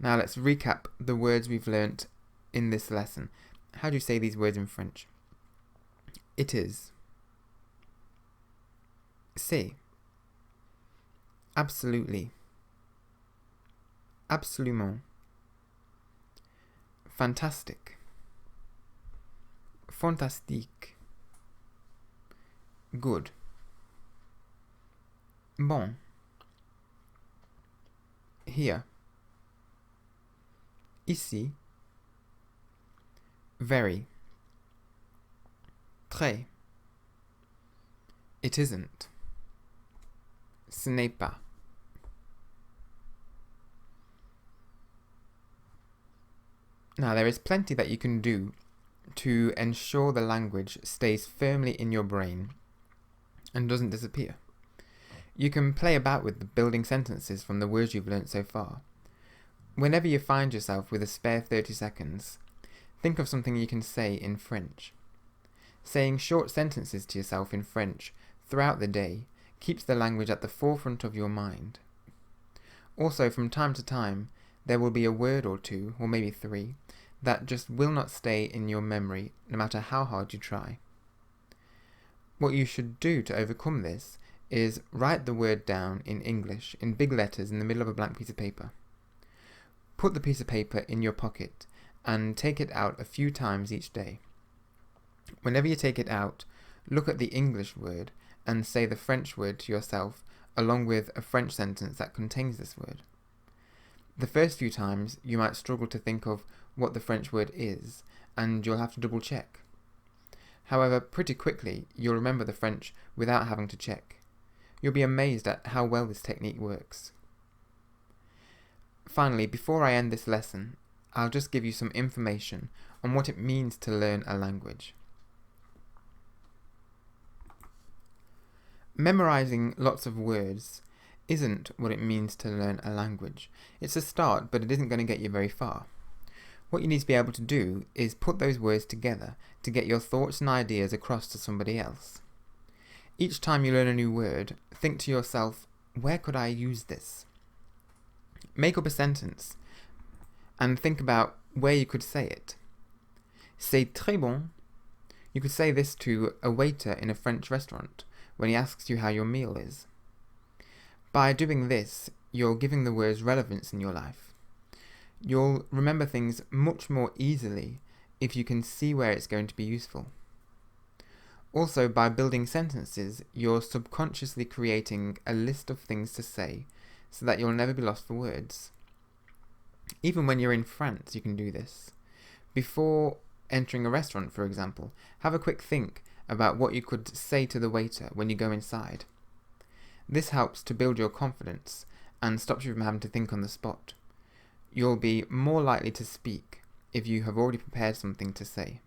Now let's recap the words we've learnt in this lesson. How do you say these words in French? It is. C'est. Absolutely. Absolument. Fantastic. Fantastique. Good. Bon. Here. Ici. Very. Très. It isn't. Ce n'est pas. Now, there is plenty that you can do to ensure the language stays firmly in your brain and doesn't disappear. You can play about with the building sentences from the words you've learnt so far. Whenever you find yourself with a spare 30 seconds, think of something you can say in French. Saying short sentences to yourself in French throughout the day keeps the language at the forefront of your mind. Also, from time to time, there will be a word or two, or maybe 3, that just will not stay in your memory no matter how hard you try. What you should do to overcome this is write the word down in English in big letters in the middle of a blank piece of paper. Put the piece of paper in your pocket and take it out a few times each day. Whenever you take it out, look at the English word and say the French word to yourself along with a French sentence that contains this word. The first few times you might struggle to think of what the French word is, and you'll have to double check. However, pretty quickly you'll remember the French without having to check. You'll be amazed at how well this technique works. Finally, before I end this lesson, I'll just give you some information on what it means to learn a language. Memorizing lots of words isn't what it means to learn a language. It's a start, but it isn't going to get you very far. What you need to be able to do is put those words together to get your thoughts and ideas across to somebody else. Each time you learn a new word, think to yourself, where could I use this? Make up a sentence and think about where you could say it. C'est très bon. You could say this to a waiter in a French restaurant when he asks you how your meal is. By doing this, you're giving the words relevance in your life. You'll remember things much more easily if you can see where it's going to be useful. Also, by building sentences, you're subconsciously creating a list of things to say so that you'll never be lost for words. Even when you're in France, you can do this. Before entering a restaurant, for example, have a quick think about what you could say to the waiter when you go inside. This helps to build your confidence and stops you from having to think on the spot. You'll be more likely to speak if you have already prepared something to say.